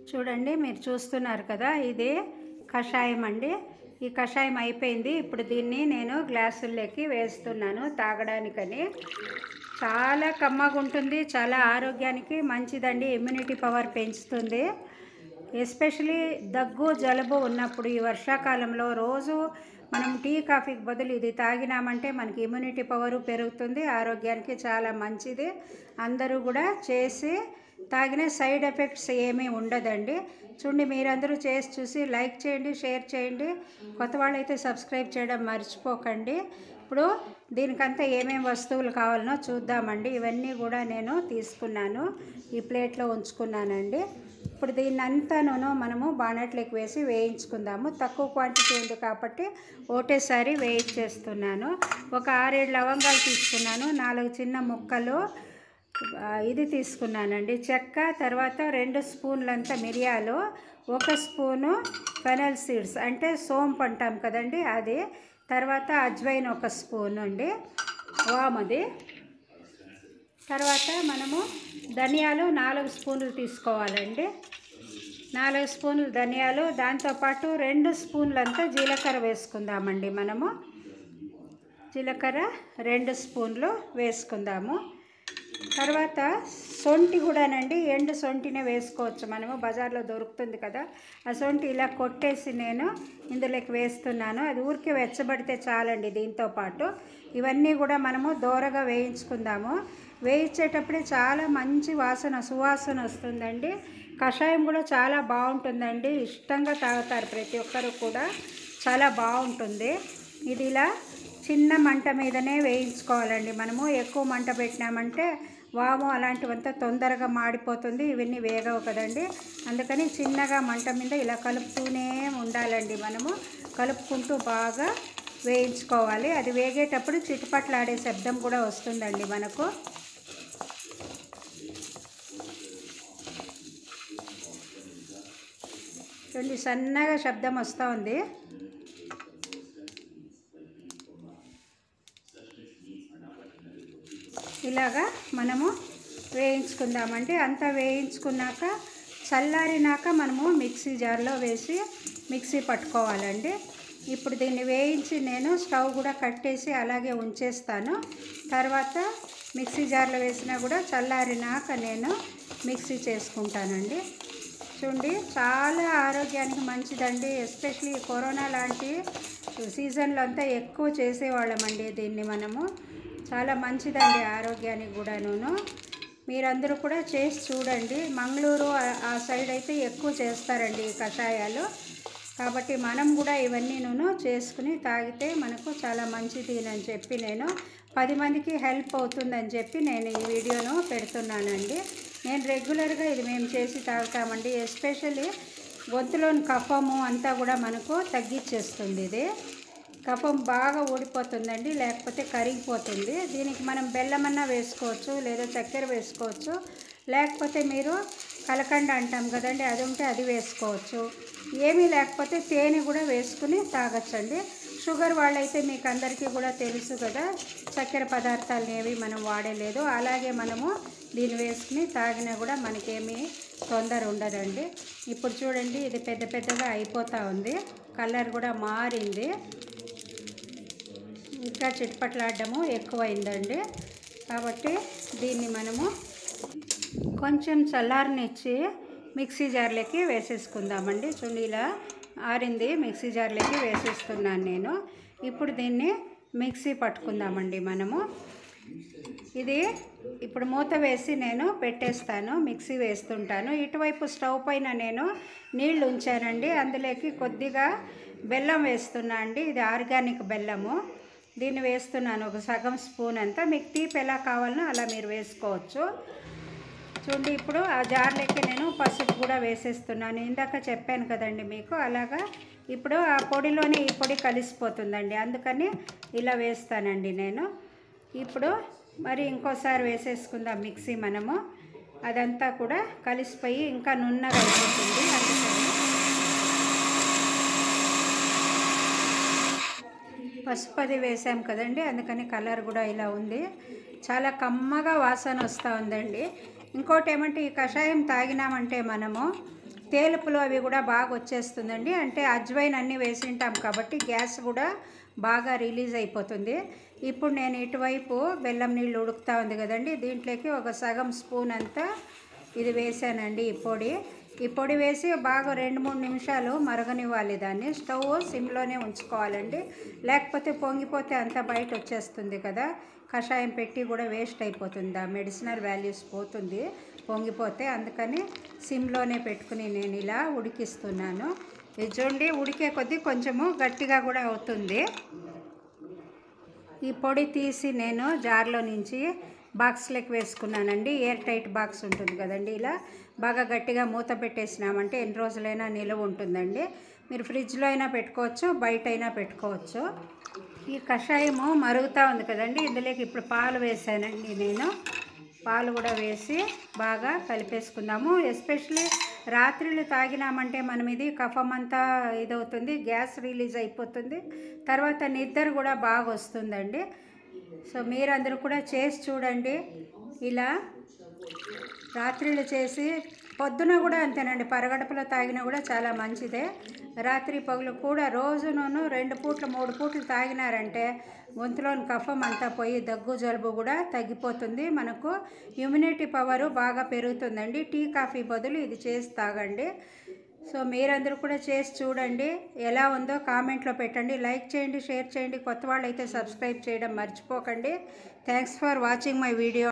చూడండి, మీరు చూస్తున్నారు కదా, ఇది కషాయం అండి. ఈ కషాయం అయిపోయింది. ఇప్పుడు దీన్ని నేను గ్లాసుల్లోకి వేస్తున్నాను తాగడానికని. చాలా కమ్మగా ఉంటుంది, చాలా ఆరోగ్యానికి మంచిదండి, ఇమ్యూనిటీ పవర్ పెంచుతుంది. ఎస్పెషలీ దగ్గు జలుబు ఉన్నప్పుడు ఈ వర్షాకాలంలో రోజు మనం టీ కాఫీకి బదులు ఇది తాగినామంటే మనకి ఇమ్యూనిటీ పవరు పెరుగుతుంది, ఆరోగ్యానికి చాలా మంచిది. అందరూ కూడా చేసి తాగిన సైడ్ ఎఫెక్ట్స్ ఏమీ ఉండదండి. చూడండి, మీరందరూ చేసి చూసి లైక్ చేయండి, షేర్ చేయండి. కొత్త వాళ్ళైతే సబ్స్క్రైబ్ చేయడం మర్చిపోకండి. ఇప్పుడు దీనికంతా ఏమేమి వస్తువులు కావాలనో చూద్దామండి. ఇవన్నీ కూడా నేను తీసుకున్నాను, ఈ ప్లేట్లో ఉంచుకున్నానండి. ఇప్పుడు దీన్ని అంతాను మనము బాణట్లోకి వేసి వేయించుకుందాము. తక్కువ క్వాంటిటీ ఉంది కాబట్టి ఒకటేసారి వేయించేస్తున్నాను. ఒక 6-7 లవంగాలు తీసుకున్నాను, 4 చిన్న ముక్కలు ఇది తీసుకున్నానండి చెక్క, తర్వాత 2 స్పూన్లంత మిరియాలు, 1 స్పూను ఫెనల్ సీడ్స్ అంటే సోంపు అంటాం కదండి అది, తర్వాత అజ్వైన్ 1 స్పూన్ అండి, వామది. తర్వాత మనము ధనియాలు 4 స్పూన్లు తీసుకోవాలండి, 4 స్పూన్లు ధనియాలు. దాంతోపాటు 2 స్పూన్లంతా జీలకర్ర వేసుకుందామండి. మనము జీలకర్ర 2 స్పూన్లు వేసుకుందాము. తర్వాత సొంటి కూడానండి, ఎండు సొంటినే వేసుకోవచ్చు, మనము బజార్లో దొరుకుతుంది కదా. ఆ సొంటి ఇలా కొట్టేసి నేను ఇందులోకి వేస్తున్నాను. అది ఊరికే వెచ్చబడితే చాలండి. దీంతోపాటు ఇవన్నీ కూడా మనము దోరగా వేయించుకుందాము. వేయించేటప్పుడే చాలా మంచి సువాసన వస్తుందండి. కషాయం కూడా చాలా బాగుంటుందండి, ఇష్టంగా తాగుతారు ప్రతి ఒక్కరు కూడా, చాలా బాగుంటుంది. ఇది ఇలా చిన్న మంట మీదనే వేయించుకోవాలండి. మనము ఎక్కువ మంట పెట్టినామంటే వాము అలాంటివంతా తొందరగా మాడిపోతుంది, ఇవన్నీ వేగవు కదండి. అందుకని చిన్నగా మంట మీద ఇలా కలుపుతూనే ఉండాలండి. మనము కలుపుకుంటూ బాగా వేయించుకోవాలి. అది వేగేటప్పుడు చిటపట్లాడే శబ్దం కూడా వస్తుందండి మనకు. చూడండి, సన్నగా శబ్దం వస్తూ ఉంది. ఇలాగా మనము వేయించుకుందామండి. అంతా వేయించుకున్నాక చల్లారినాక మనము మిక్సీ జార్లో వేసి మిక్సీ పట్టుకోవాలండి. ఇప్పుడు దీన్ని వేయించి నేను స్టవ్ కూడా కట్టేసి అలాగే ఉంచేస్తాను. తర్వాత మిక్సీ జార్లో వేసినా కూడా చల్లారినాక నేను మిక్సీ చేసుకుంటానండి. చూడండి, చాలా ఆరోగ్యానికి మంచిదండి. ఎస్పెషలీ కరోనా లాంటి సీజన్లో అంతా ఎక్కువ చేసేవాళ్ళమండి దీన్ని మనము. చాలా మంచిదండి ఆరోగ్యానికి కూడాను. మీరందరూ కూడా చేసి చూడండి. మంగళూరు ఆ సైడ్ అయితే ఎక్కువ చేస్తారండి ఈ కషాయాలు. కాబట్టి మనం కూడా ఇవన్నీ చేసుకుని తాగితే మనకు చాలా మంచిది అని చెప్పి నేను 10 మందికి హెల్ప్ అవుతుందని చెప్పి నేను ఈ వీడియోను పెడుతున్నానండి. నేను రెగ్యులర్గా ఇది మేము చేసి తాగుతామండి. ఎస్పెషల్లీ గొంతులోని కఫము అంతా కూడా మనకు తగ్గించేస్తుంది. ఇది కఫం బాగా ఊడిపోతుందండి, లేకపోతే కరిగిపోతుంది. దీనికి మనం బెల్లమన్నా వేసుకోవచ్చు, లేదా చక్కెర వేసుకోవచ్చు, లేకపోతే మీరు కలకండ అంటాం కదండి, అది ఉంటే అది వేసుకోవచ్చు. ఏమీ లేకపోతే తేనె కూడా వేసుకుని తాగొచ్చండి. షుగర్ వాళ్ళైతే మీకు అందరికీ కూడా తెలుసు కదా, చక్కెర పదార్థాలు ఏవి మనం వాడలేదు. అలాగే మనము దీన్ని వేసుకుని తాగినా కూడా మనకేమీ తొందర ఉండదండి. ఇప్పుడు చూడండి, ఇది పెద్దగా అయిపోతూ ఉంది, కలర్ కూడా మారింది, ఇంకా చిట్పట్లాడము ఎక్కువైందండి. కాబట్టి దీన్ని మనము కొంచెం చల్లారనిచ్చి మిక్సీ జార్లోకి వేసేసుకుందామండి. చూడండి, ఇలా ఆరింది, మిక్సీ జార్లోకి వేసేస్తున్నాను నేను. ఇప్పుడు దీన్ని మిక్సీ పట్టుకుందామండి మనము. ఇది ఇప్పుడు మూత వేసి నేను పెట్టేస్తాను, మిక్సీ వేస్తుంటాను. ఇటువైపు స్టవ్ పైన నేను నీళ్లు ఉంచానండి, అందులోకి కొద్దిగా బెల్లం వేస్తున్నా అండి. ఇది ఆర్గానిక్ బెల్లము, దీన్ని వేస్తున్నాను, ఒక సగం స్పూన్ అంతా. మీకు తీపి ఎలా కావాలనో అలా మీరు వేసుకోవచ్చు. చూడండి, ఇప్పుడు ఆ జార్లోకి నేను పసుపు కూడా వేసేస్తున్నాను. ఇందాక చెప్పాను కదండి మీకు, అలాగా ఇప్పుడు ఆ పొడిలోనే ఈ పొడి కలిసిపోతుందండి, అందుకని ఇలా వేస్తానండి నేను. ఇప్పుడు మరి ఇంకోసారి వేసేసుకుందాం మిక్సీ మనము. అదంతా కూడా కలిసిపోయి ఇంకా నున్నగా అయిపోతుంది. పసుపు అది వేసాం కదండి, అందుకని కలర్ కూడా ఇలా ఉంది. చాలా కమ్మగా వాసన వస్తూ ఉందండి. ఇంకోటి ఏమంటే, ఈ కషాయం తాగినామంటే మనము తేలుపులు అవి కూడా బాగా వచ్చేస్తుందండి. అంటే అజ్వైన్ అన్నీ వేసింటాం కాబట్టి గ్యాస్ కూడా బాగా రిలీజ్ అయిపోతుంది. ఇప్పుడు నేను ఇటువైపు బెల్లం నీళ్ళు ఉడుకుతా ఉంది కదండి, దీంట్లోకి ఒక సగం స్పూన్ అంతా ఇది వేసానండి. ఈ పొడి వేసి బాగా 2-3 నిమిషాలు మరగనివ్వాలి. దాన్ని స్టవ్ సిమ్లోనే ఉంచుకోవాలండి, లేకపోతే పొంగిపోతే అంతా బయట వచ్చేస్తుంది కదా. కషాయం పెట్టి కూడా వేస్ట్ అయిపోతుంది, ఆ మెడిసినల్ వాల్యూస్ పోతుంది పొంగిపోతే. అందుకని సిమ్లోనే పెట్టుకుని నేను ఇలా ఉడికిస్తున్నాను. ఇది చూడండి, ఉడికే కొద్దీ కొంచెము గట్టిగా కూడా అవుతుంది. ఈ పొడి తీసి నేను జార్లో నుంచి బాక్స్లోకి వేసుకున్నానండి. ఎయిర్ టైట్ బాక్స్ ఉంటుంది కదండి, ఇలా బాగా గట్టిగా మూత పెట్టేసినామంటే ఎన్ని రోజులైనా నిలువ ఉంటుందండి. మీరు ఫ్రిడ్జ్లో అయినా పెట్టుకోవచ్చు, బయట అయినా పెట్టుకోవచ్చు. ఈ కషాయము మరుగుతూ ఉంది కదండి, ఇందులోకి ఇప్పుడు పాలు వేసానండి నేను. పాలు కూడా వేసి బాగా కలిపేసుకుందాము. ఎస్పెషలీ రాత్రిళ్ళు తాగినామంటే మనం ఇది కఫం అంతా ఇదవుతుంది, గ్యాస్ రిలీజ్ అయిపోతుంది, తర్వాత నిద్ర కూడా బాగా వస్తుందండి. సో మీరందరూ కూడా చేసి చూడండి. ఇలా రాత్రిళ్ళు చేసి పొద్దున కూడా అంతేనండి, పరగడుపులో తాగినా కూడా చాలా మంచిదే. రాత్రి పగులు కూడా రోజును 2 పూట్లు 3 పూట్లు తాగినారంటే గొంతులోని కఫం అంతా పోయి దగ్గు జలుబు కూడా తగ్గిపోతుంది. మనకు ఇమ్యూనిటీ పవరు బాగా పెరుగుతుందండి. టీ కాఫీ బదులు ఇది చేసి తాగండి. సో మీరందరూ కూడా చేసి చూడండి, ఎలా ఉందో కామెంట్లో పెట్టండి. లైక్ చేయండి, షేర్ చేయండి, కొత్త వాళ్ళు అయితే సబ్స్క్రైబ్ చేయడం మర్చిపోకండి. Thanks for watching my video.